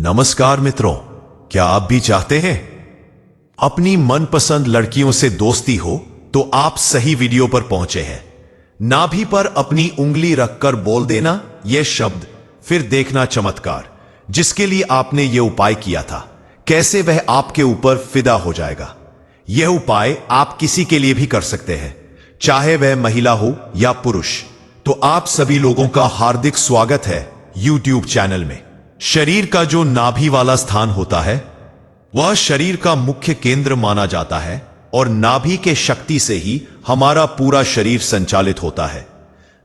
नमस्कार मित्रों, क्या आप भी चाहते हैं अपनी मनपसंद लड़कियों से दोस्ती हो? तो आप सही वीडियो पर पहुंचे हैं। नाभि पर अपनी उंगली रखकर बोल देना यह शब्द, फिर देखना चमत्कार जिसके लिए आपने यह उपाय किया था, कैसे वह आपके ऊपर फिदा हो जाएगा। यह उपाय आप किसी के लिए भी कर सकते हैं, चाहे वह महिला हो या पुरुष। तो आप सभी लोगों का हार्दिक स्वागत है YouTube चैनल में। शरीर का जो नाभि वाला स्थान होता है वह शरीर का मुख्य केंद्र माना जाता है और नाभि के शक्ति से ही हमारा पूरा शरीर संचालित होता है।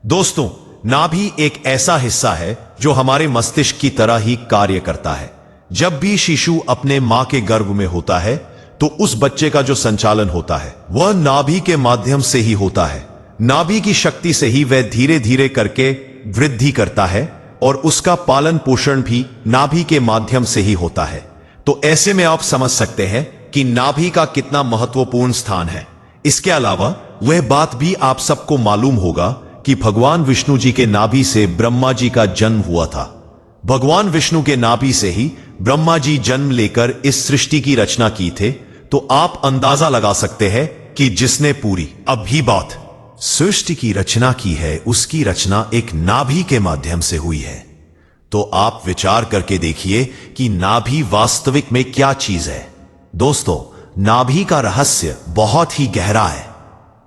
दोस्तों, नाभि एक ऐसा हिस्सा है जो हमारे मस्तिष्क की तरह ही कार्य करता है। जब भी शिशु अपने मां के गर्भ में होता है तो उस बच्चे का जो संचालन होता है वह नाभि के माध्यम से ही होता है। नाभि की शक्ति से ही वह धीरे धीरे करके वृद्धि करता है और उसका पालन पोषण भी नाभि के माध्यम से ही होता है। तो ऐसे में आप समझ सकते हैं कि नाभि का कितना महत्वपूर्ण स्थान है। इसके अलावा वह बात भी आप सबको मालूम होगा कि भगवान विष्णु जी के नाभि से ब्रह्मा जी का जन्म हुआ था। भगवान विष्णु के नाभि से ही ब्रह्मा जी जन्म लेकर इस सृष्टि की रचना की थे। तो आप अंदाजा लगा सकते हैं कि जिसने पूरी अभी बात सृष्टि की रचना की है, उसकी रचना एक नाभि के माध्यम से हुई है। तो आप विचार करके देखिए कि नाभि वास्तविक में क्या चीज है। दोस्तों, नाभि का रहस्य बहुत ही गहरा है।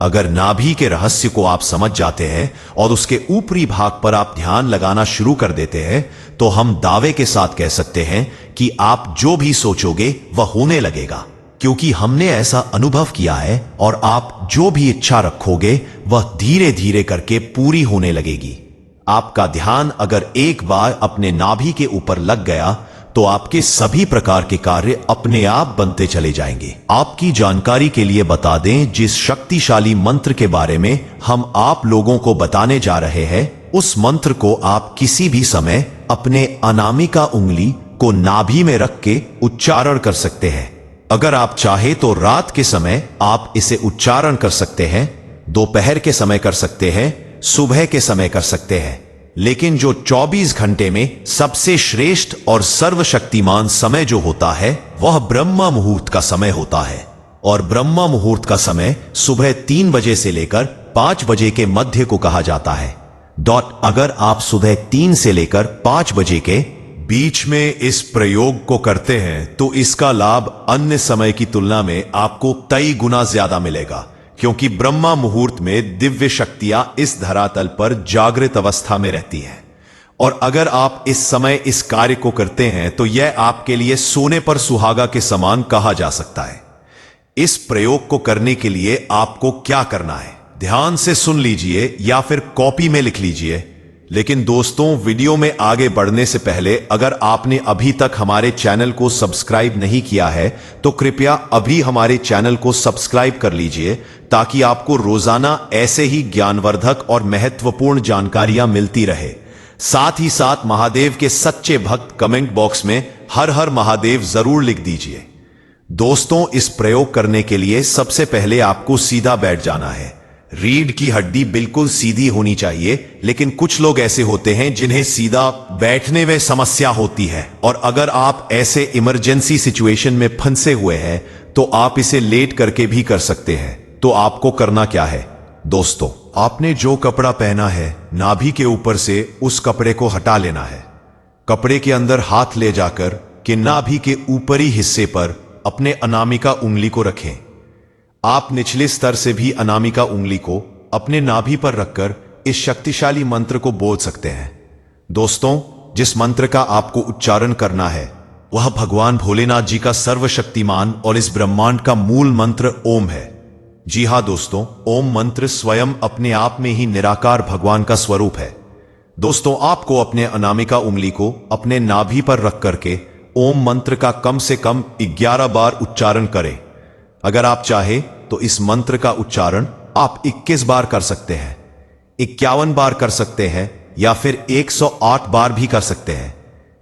अगर नाभि के रहस्य को आप समझ जाते हैं और उसके ऊपरी भाग पर आप ध्यान लगाना शुरू कर देते हैं तो हम दावे के साथ कह सकते हैं कि आप जो भी सोचोगे वह होने लगेगा, क्योंकि हमने ऐसा अनुभव किया है। और आप जो भी इच्छा रखोगे वह धीरे धीरे करके पूरी होने लगेगी। आपका ध्यान अगर एक बार अपने नाभि के ऊपर लग गया तो आपके सभी प्रकार के कार्य अपने आप बनते चले जाएंगे। आपकी जानकारी के लिए बता दें, जिस शक्तिशाली मंत्र के बारे में हम आप लोगों को बताने जा रहे हैं, उस मंत्र को आप किसी भी समय अपने अनामिका उंगली को नाभि में रख के उच्चारण कर सकते हैं। अगर आप चाहे तो रात के समय आप इसे उच्चारण कर सकते हैं, दोपहर के समय कर सकते हैं, सुबह के समय कर सकते हैं। लेकिन जो 24 घंटे में सबसे श्रेष्ठ और सर्वशक्तिमान समय जो होता है वह ब्रह्मा मुहूर्त का समय होता है। और ब्रह्मा मुहूर्त का समय सुबह 3 बजे से लेकर 5 बजे के मध्य को कहा जाता है। अगर आप सुबह 3 से लेकर 5 बजे के बीच में इस प्रयोग को करते हैं तो इसका लाभ अन्य समय की तुलना में आपको कई गुना ज्यादा मिलेगा, क्योंकि ब्रह्मा मुहूर्त में दिव्य शक्तियां इस धरातल पर जागृत अवस्था में रहती हैं। और अगर आप इस समय इस कार्य को करते हैं तो यह आपके लिए सोने पर सुहागा के समान कहा जा सकता है। इस प्रयोग को करने के लिए आपको क्या करना है, ध्यान से सुन लीजिए या फिर कॉपी में लिख लीजिए। लेकिन दोस्तों, वीडियो में आगे बढ़ने से पहले अगर आपने अभी तक हमारे चैनल को सब्सक्राइब नहीं किया है तो कृपया अभी हमारे चैनल को सब्सक्राइब कर लीजिए, ताकि आपको रोजाना ऐसे ही ज्ञानवर्धक और महत्वपूर्ण जानकारियां मिलती रहे। साथ ही साथ महादेव के सच्चे भक्त कमेंट बॉक्स में हर हर महादेव जरूर लिख दीजिए। दोस्तों, इस प्रयोग करने के लिए सबसे पहले आपको सीधा बैठ जाना है। रीढ़ की हड्डी बिल्कुल सीधी होनी चाहिए, लेकिन कुछ लोग ऐसे होते हैं जिन्हें सीधा बैठने में समस्या होती है। और अगर आप ऐसे इमरजेंसी सिचुएशन में फंसे हुए हैं तो आप इसे लेट करके भी कर सकते हैं। तो आपको करना क्या है दोस्तों, आपने जो कपड़ा पहना है नाभि के ऊपर से उस कपड़े को हटा लेना है। कपड़े के अंदर हाथ ले जाकर के नाभि के ऊपरी हिस्से पर अपने अनामिका उंगली को रखें। आप निचले स्तर से भी अनामिका उंगली को अपने नाभि पर रखकर इस शक्तिशाली मंत्र को बोल सकते हैं। दोस्तों, जिस मंत्र का आपको उच्चारण करना है वह भगवान भोलेनाथ जी का सर्वशक्तिमान और इस ब्रह्मांड का मूल मंत्र ओम है। जी हां दोस्तों, ओम मंत्र स्वयं अपने आप में ही निराकार भगवान का स्वरूप है। दोस्तों, आपको अपने अनामिका उंगली को अपने नाभि पर रख करके ओम मंत्र का कम से कम 11 बार उच्चारण करें। अगर आप चाहे तो इस मंत्र का उच्चारण आप 21 बार कर सकते हैं, 51 बार कर सकते हैं या फिर 108 बार भी कर सकते हैं।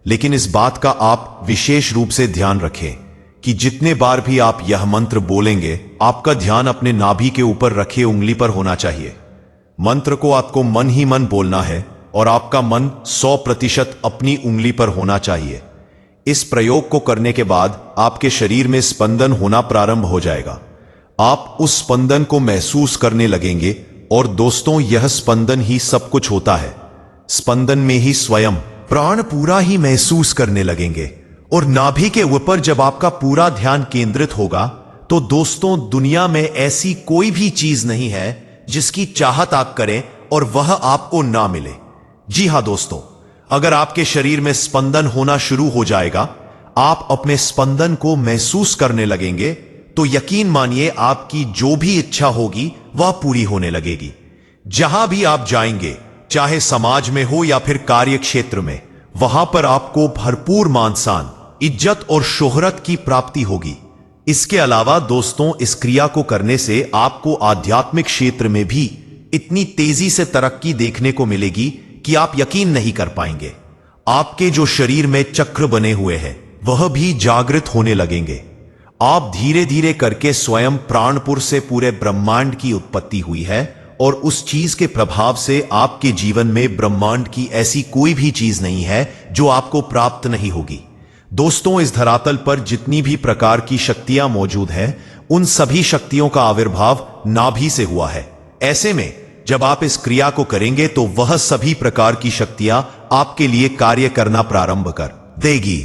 लेकिन इस बात का आप विशेष रूप से ध्यान रखें कि जितने बार भी आप यह मंत्र बोलेंगे आपका ध्यान अपने नाभि के ऊपर रखे उंगली पर होना चाहिए। मंत्र को आपको मन ही मन बोलना है और आपका मन 100% अपनी उंगली पर होना चाहिए। इस प्रयोग को करने के बाद आपके शरीर में स्पंदन होना प्रारंभ हो जाएगा। आप उस स्पंदन को महसूस करने लगेंगे और दोस्तों, यह स्पंदन ही सब कुछ होता है। स्पंदन में ही स्वयं प्राण पूरा ही महसूस करने लगेंगे और नाभि के ऊपर जब आपका पूरा ध्यान केंद्रित होगा तो दोस्तों, दुनिया में ऐसी कोई भी चीज नहीं है जिसकी चाहत आप करें और वह आपको ना मिले। जी हां दोस्तों, अगर आपके शरीर में स्पंदन होना शुरू हो जाएगा, आप अपने स्पंदन को महसूस करने लगेंगे, तो यकीन मानिए आपकी जो भी इच्छा होगी वह पूरी होने लगेगी। जहां भी आप जाएंगे, चाहे समाज में हो या फिर कार्य क्षेत्र में, वहां पर आपको भरपूर मान सम्मान, इज्जत और शोहरत की प्राप्ति होगी। इसके अलावा दोस्तों, इस क्रिया को करने से आपको आध्यात्मिक क्षेत्र में भी इतनी तेजी से तरक्की देखने को मिलेगी कि आप यकीन नहीं कर पाएंगे। आपके जो शरीर में चक्र बने हुए हैं वह भी जागृत होने लगेंगे। आप धीरे धीरे करके स्वयं प्राणपुर से पूरे ब्रह्मांड की उत्पत्ति हुई है और उस चीज के प्रभाव से आपके जीवन में ब्रह्मांड की ऐसी कोई भी चीज नहीं है जो आपको प्राप्त नहीं होगी। दोस्तों, इस धरातल पर जितनी भी प्रकार की शक्तियां मौजूद हैं, उन सभी शक्तियों का आविर्भाव नाभि से हुआ है। ऐसे में जब आप इस क्रिया को करेंगे तो वह सभी प्रकार की शक्तियां आपके लिए कार्य करना प्रारंभ कर देगी।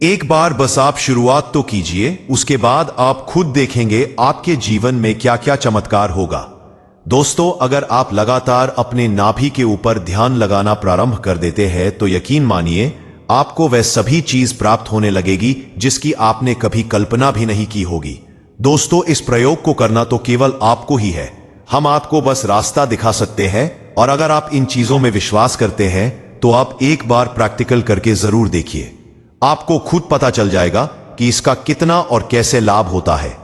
एक बार बस आप शुरुआत तो कीजिए, उसके बाद आप खुद देखेंगे आपके जीवन में क्या क्या चमत्कार होगा। दोस्तों, अगर आप लगातार अपने नाभि के ऊपर ध्यान लगाना प्रारंभ कर देते हैं तो यकीन मानिए आपको वह सभी चीज प्राप्त होने लगेगी जिसकी आपने कभी कल्पना भी नहीं की होगी। दोस्तों, इस प्रयोग को करना तो केवल आपको ही है। हम आपको बस रास्ता दिखा सकते हैं और अगर आप इन चीजों में विश्वास करते हैं तो आप एक बार प्रैक्टिकल करके जरूर देखिए। आपको खुद पता चल जाएगा कि इसका कितना और कैसे लाभ होता है।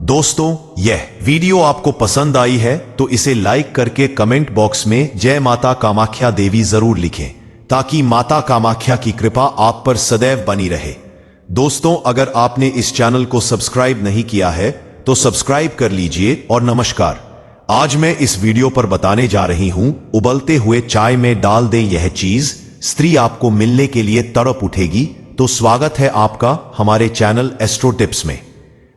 दोस्तों, यह वीडियो आपको पसंद आई है तो इसे लाइक करके कमेंट बॉक्स में जय माता कामाख्या देवी जरूर लिखें, ताकि माता कामाख्या की कृपा आप पर सदैव बनी रहे। दोस्तों, अगर आपने इस चैनल को सब्सक्राइब नहीं किया है तो सब्सक्राइब कर लीजिए। और नमस्कार, आज मैं इस वीडियो पर बताने जा रही हूं, उबलते हुए चाय में डाल दें यह चीज, स्त्री आपको मिलने के लिए तड़प उठेगी। तो स्वागत है आपका हमारे चैनल एस्ट्रो टिप्स में।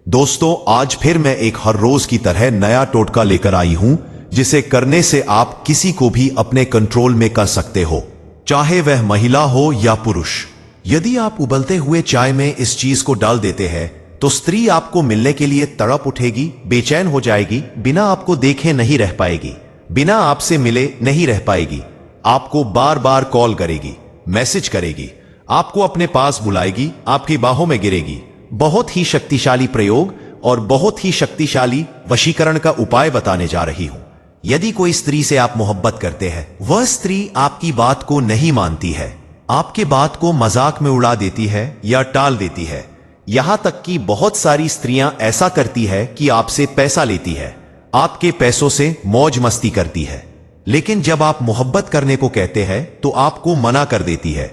दोस्तों, आज फिर मैं एक हर रोज की तरह नया टोटका लेकर आई हूं, जिसे करने से आप किसी को भी अपने कंट्रोल में कर सकते हो, चाहे वह महिला हो या पुरुष। यदि आप उबलते हुए चाय में इस चीज को डाल देते हैं तो स्त्री आपको मिलने के लिए तड़प उठेगी, बेचैन हो जाएगी, बिना आपको देखे नहीं रह पाएगी, बिना आपसे मिले नहीं रह पाएगी, आपको बार बार कॉल करेगी, मैसेज करेगी, आपको अपने पास बुलाएगी, आपकी बाहों में गिरेगी। बहुत ही शक्तिशाली प्रयोग और बहुत ही शक्तिशाली वशीकरण का उपाय बताने जा रही हूं। यदि कोई स्त्री से आप मोहब्बत करते हैं, वह स्त्री आपकी बात को नहीं मानती है, आपके बात को मजाक में उड़ा देती है या टाल देती है, यहां तक कि बहुत सारी स्त्रियां ऐसा करती है कि आपसे पैसा लेती है, आपके पैसों से मौज मस्ती करती है, लेकिन जब आप मोहब्बत करने को कहते हैं तो आपको मना कर देती है।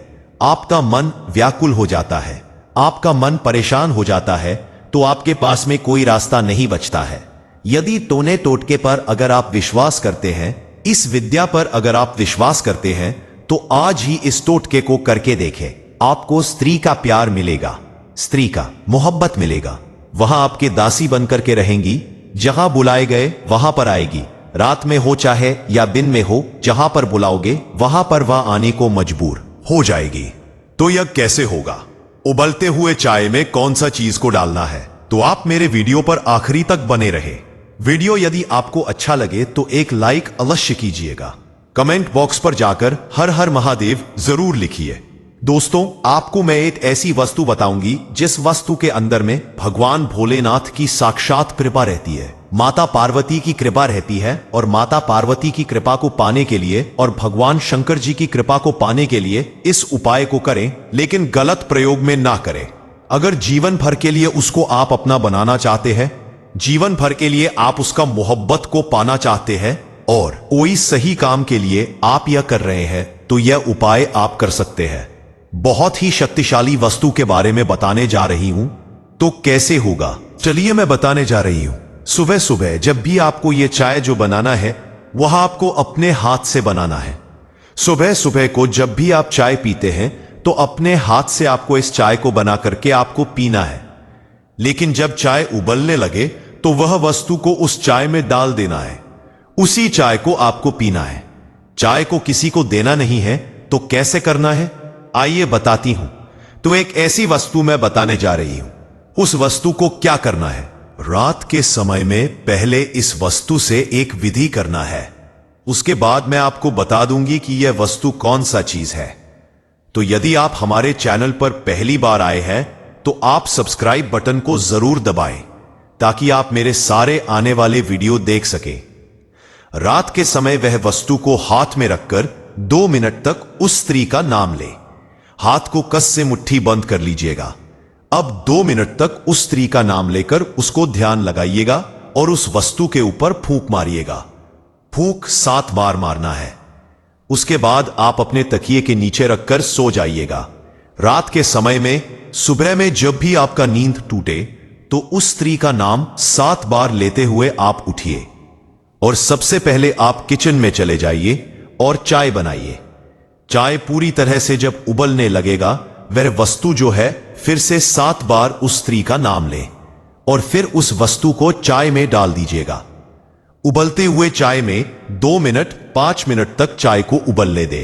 आपका मन व्याकुल हो जाता है, आपका मन परेशान हो जाता है, तो आपके पास में कोई रास्ता नहीं बचता है। यदि टोने टोटके पर अगर आप विश्वास करते हैं, इस विद्या पर अगर आप विश्वास करते हैं, तो आज ही इस टोटके को करके देखें। आपको स्त्री का प्यार मिलेगा, स्त्री का मोहब्बत मिलेगा। वहां आपके दासी बनकर के रहेंगी, जहां बुलाए गए वहां पर आएगी, रात में हो चाहे या दिन में हो, जहां पर बुलाओगे वहां पर वह आने को मजबूर हो जाएगी। तो यह कैसे होगा? उबलते हुए चाय में कौन सा चीज को डालना है? तो आप मेरे वीडियो पर आखिरी तक बने रहे। वीडियो यदि आपको अच्छा लगे तो एक लाइक अवश्य कीजिएगा। कमेंट बॉक्स पर जाकर हर हर महादेव जरूर लिखिए। दोस्तों, आपको मैं एक ऐसी वस्तु बताऊंगी जिस वस्तु के अंदर में भगवान भोलेनाथ की साक्षात कृपा रहती है, माता पार्वती की कृपा रहती है। और माता पार्वती की कृपा को पाने के लिए और भगवान शंकर जी की कृपा को पाने के लिए इस उपाय को करें, लेकिन गलत प्रयोग में ना करें। अगर जीवन भर के लिए उसको आप अपना बनाना चाहते हैं, जीवन भर के लिए आप उसका मोहब्बत को पाना चाहते हैं और कोई सही काम के लिए आप यह कर रहे हैं, तो यह उपाय आप कर सकते हैं। बहुत ही शक्तिशाली वस्तु के बारे में बताने जा रही हूं। तो कैसे होगा, चलिए मैं बताने जा रही हूं। सुबह सुबह जब भी आपको यह चाय जो बनाना है, वह आपको अपने हाथ से बनाना है। सुबह सुबह को जब भी आप चाय पीते हैं तो अपने हाथ से आपको इस चाय को बना करके आपको पीना है। लेकिन जब चाय उबलने लगे तो वह वस्तु को उस चाय में डाल देना है। उसी चाय को आपको पीना है। चाय को किसी को देना नहीं है तो कैसे करना है, आइए बताती हूं। तो एक ऐसी वस्तु मैं बताने जा रही हूं। उस वस्तु को क्या करना है, रात के समय में पहले इस वस्तु से एक विधि करना है। उसके बाद मैं आपको बता दूंगी कि यह वस्तु कौन सा चीज है। तो यदि आप हमारे चैनल पर पहली बार आए हैं तो आप सब्सक्राइब बटन को जरूर दबाएं ताकि आप मेरे सारे आने वाले वीडियो देख सकें। रात के समय वह वस्तु को हाथ में रखकर 2 मिनट तक उस स्त्री का नाम ले। हाथ को कस से मुट्ठी बंद कर लीजिएगा। अब 2 मिनट तक उस स्त्री का नाम लेकर उसको ध्यान लगाइएगा और उस वस्तु के ऊपर फूंक मारिएगा। फूंक 7 बार मारना है। उसके बाद आप अपने तकिए के नीचे रखकर सो जाइएगा। रात के समय में सुबह में जब भी आपका नींद टूटे तो उस स्त्री का नाम 7 बार लेते हुए आप उठिए और सबसे पहले आप किचन में चले जाइए और चाय बनाइए। चाय पूरी तरह से जब उबलने लगेगा वह वस्तु जो है फिर से 7 बार उस स्त्री का नाम ले और फिर उस वस्तु को चाय में डाल दीजिएगा। उबलते हुए चाय में 2 मिनट 5 मिनट तक चाय को उबलने दे।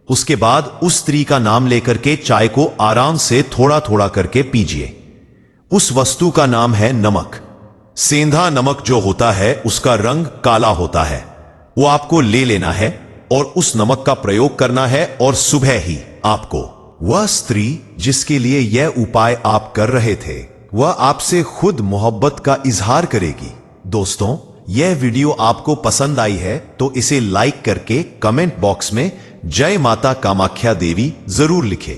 उसके बाद उस स्त्री का नाम लेकर के चाय को आराम से थोड़ा थोड़ा करके पीजिए। उस वस्तु का नाम है नमक। सेंधा नमक जो होता है उसका रंग काला होता है, वो आपको ले लेना है और उस नमक का प्रयोग करना है और सुबह ही आपको वह स्त्री जिसके लिए यह उपाय आप कर रहे थे वह आपसे खुद मोहब्बत का इजहार करेगी। दोस्तों, यह वीडियो आपको पसंद आई है तो इसे लाइक करके कमेंट बॉक्स में जय माता कामाख्या देवी जरूर लिखें।